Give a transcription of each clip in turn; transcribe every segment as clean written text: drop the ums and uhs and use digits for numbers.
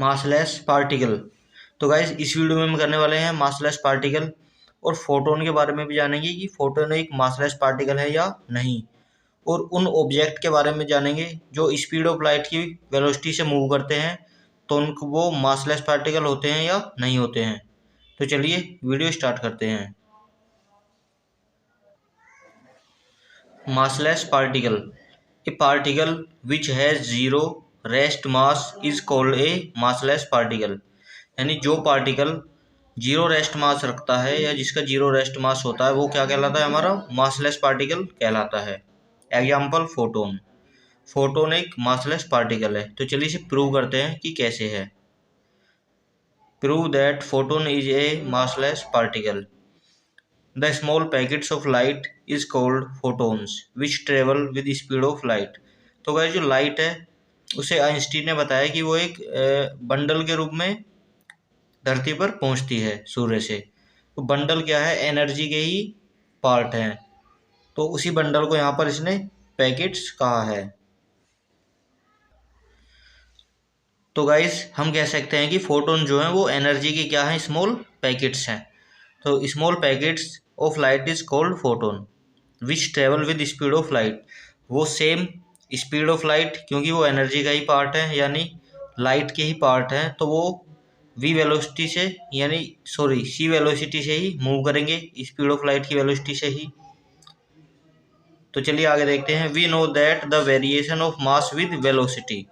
Massless particle. तो guys इस video में हम करने वाले हैं मासलेस पार्टिकल और फोटोन के बारे में भी जानेंगे कि फोटोन एक मासलेस पार्टिकल है या नहीं, और उन ऑब्जेक्ट के बारे में जानेंगे जो स्पीड ऑफ लाइट की वेलोसिटी से मूव करते हैं, तो उनको वो मासलेस पार्टिकल होते हैं या नहीं होते हैं। तो चलिए वीडियो स्टार्ट करते हैं। Massless particle. A particle which has zero rest mass is called a massless particle. यानी जो पार्टिकल जीरो रेस्ट मास रखता है या जिसका जीरो रेस्ट मास होता है वो क्या कहलाता है, हमारा मासलेस पार्टिकल कहलाता है। Example photon. फोटोन एक मासलेस पार्टिकल है। तो चलिए इसे प्रूव करते हैं कि कैसे है। Prove that photon is a massless particle. The small packets of light is called photons which travel with the speed of light. तो गाइस जो लाइट है उसे आइंस्टीन ने बताया कि वो एक बंडल के रूप में धरती पर पहुंचती है सूर्य से। तो बंडल क्या है, एनर्जी के ही पार्ट हैं, तो उसी बंडल को यहाँ पर इसने पैकेट्स कहा है। तो गाइस हम कह सकते हैं कि फोटोन जो है वो एनर्जी के क्या है, स्मॉल पैकेट्स हैं। तो small packets of light is called photon which travel with speed of light. वो सेम स्पीड ऑफ लाइट, क्योंकि वो एनर्जी का ही पार्ट है यानी लाइट के ही पार्ट हैं, तो वो वी वेलोसिटी से यानी सी वेलोसिटी से ही मूव करेंगे, स्पीड ऑफ लाइट की वेलोसिटी से ही। तो चलिए आगे देखते हैं। We know that the variation of mass with velocity.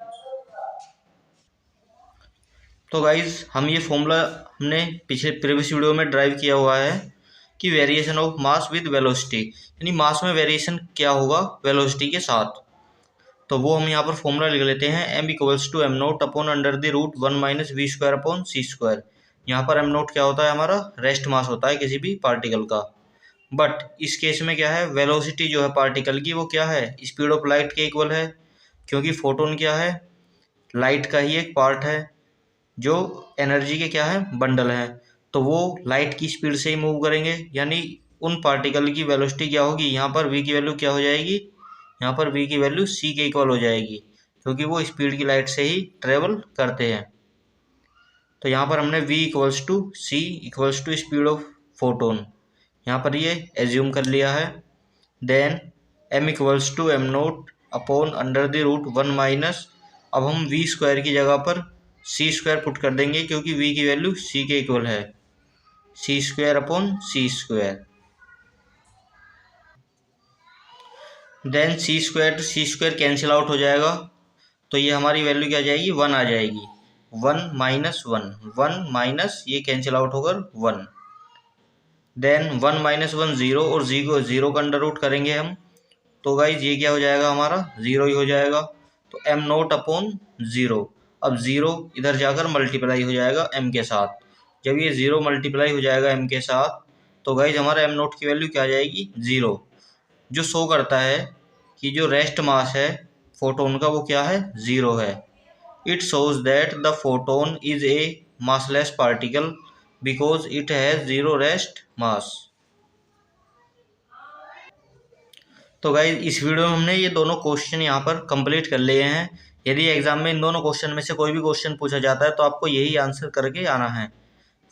तो गाइज हम ये फॉर्मूला हमने पिछले प्रीवियस वीडियो में ड्राइव किया हुआ है कि variation of mass with velocity, यानी मास में वेरिएशन क्या होगा वेलोसिटी के साथ। तो वो हम यहाँ पर फॉर्मूला लिख लेते हैं। m equals to M naught upon under the root 1 minus V square upon C square. यहाँ पर एम नोट क्या होता है, हमारा रेस्ट मास होता है किसी भी पार्टिकल का। बट इस केस में क्या है, वेलोसिटी जो है पार्टिकल की वो क्या है, स्पीड ऑफ लाइट के इक्वल है, क्योंकि फोटोन क्या है, लाइट का ही एक पार्ट है जो एनर्जी के क्या है, बंडल हैं। तो वो लाइट की स्पीड से ही मूव करेंगे, यानी उन पार्टिकल की वेलोसिटी क्या होगी, यहाँ पर v की वैल्यू क्या हो जाएगी, यहाँ पर v की वैल्यू c के इक्वल हो जाएगी, क्योंकि वो स्पीड की लाइट से ही ट्रेवल करते हैं। तो यहाँ पर हमने v equals to C equals to speed of photon यहाँ पर ये एज्यूम कर लिया है। Then m equals to M naught upon under the root 1 minus, अब हम v स्क्वायर की जगह पर सी स्क्वायर पुट कर देंगे, क्योंकि v की वैल्यू c के इक्वल है, C square upon C square. Then C square to C square cancel out हो जाएगा, तो ये हमारी वैल्यू क्या आ जाएगी, 1 आ जाएगी। 1 माइनस 1 माइनस ये कैंसिल आउट होकर 1। देन 1 माइनस 1 0, और जीरो का अंडर रूट करेंगे हम, तो गाइज ये क्या हो जाएगा, हमारा 0 ही हो जाएगा। तो एम नोट अपॉन 0, अब 0 इधर जाकर मल्टीप्लाई हो जाएगा m के साथ। जब ये 0 मल्टीप्लाई हो जाएगा m के साथ, तो गाइज हमारा m नोट की वैल्यू क्या आ जाएगी, 0, जो शो करता है कि जो रेस्ट मास है फोटोन का वो क्या है, 0 है। It shows that the photon is a massless particle because it has 0 rest mass. तो गाइज इस वीडियो में हमने ये दोनों क्वेश्चन यहाँ पर कंप्लीट कर लिए हैं। यदि एग्जाम में इन दोनों क्वेश्चन में से कोई भी क्वेश्चन पूछा जाता है तो आपको यही आंसर करके आना है।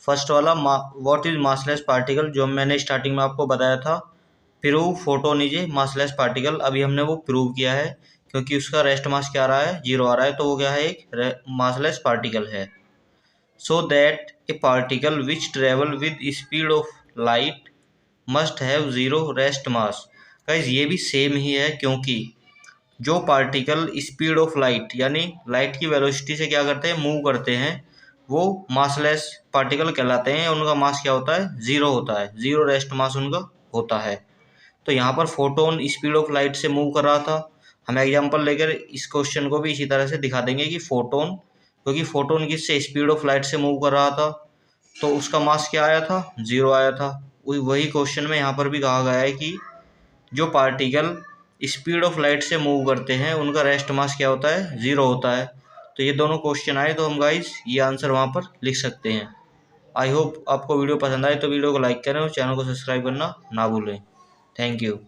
फर्स्ट वाला व्हाट इज मासलेस पार्टिकल, जो मैंने स्टार्टिंग में आपको बताया था, prove photon is a massless particle, अभी हमने वो प्रूव किया है, क्योंकि उसका रेस्ट मास क्या आ रहा है, 0 आ रहा है, तो वो क्या है, एक मासलेस पार्टिकल है। So that A particle which travel with speed of light must have 0 rest mass. Guys ये भी सेम ही है, क्योंकि जो पार्टिकल स्पीड ऑफ लाइट यानी लाइट की वेलोसिटी से क्या करते हैं, मूव करते हैं, वो मासलेस पार्टिकल कहलाते हैं। उनका मास क्या होता है, 0 होता है, 0 रेस्ट मास उनका होता है। तो यहाँ पर फोटोन स्पीड ऑफ लाइट से मूव कर रहा था। हम एग्जांपल लेकर इस क्वेश्चन को भी इसी तरह से दिखा देंगे कि फोटोन, क्योंकि फोटोन किससे, स्पीड ऑफ लाइट से मूव कर रहा था, तो उसका मास क्या आया था, 0 आया था। वही क्वेश्चन में यहाँ पर भी कहा गया है कि जो पार्टिकल स्पीड ऑफ लाइट से मूव करते हैं उनका रेस्ट मास क्या होता है, 0 होता है। तो ये दोनों क्वेश्चन आए तो हम गाइस ये आंसर वहाँ पर लिख सकते हैं। आई होप आपको वीडियो पसंद आए तो वीडियो को लाइक करें और चैनल को सब्सक्राइब करना ना भूलें। Thank you.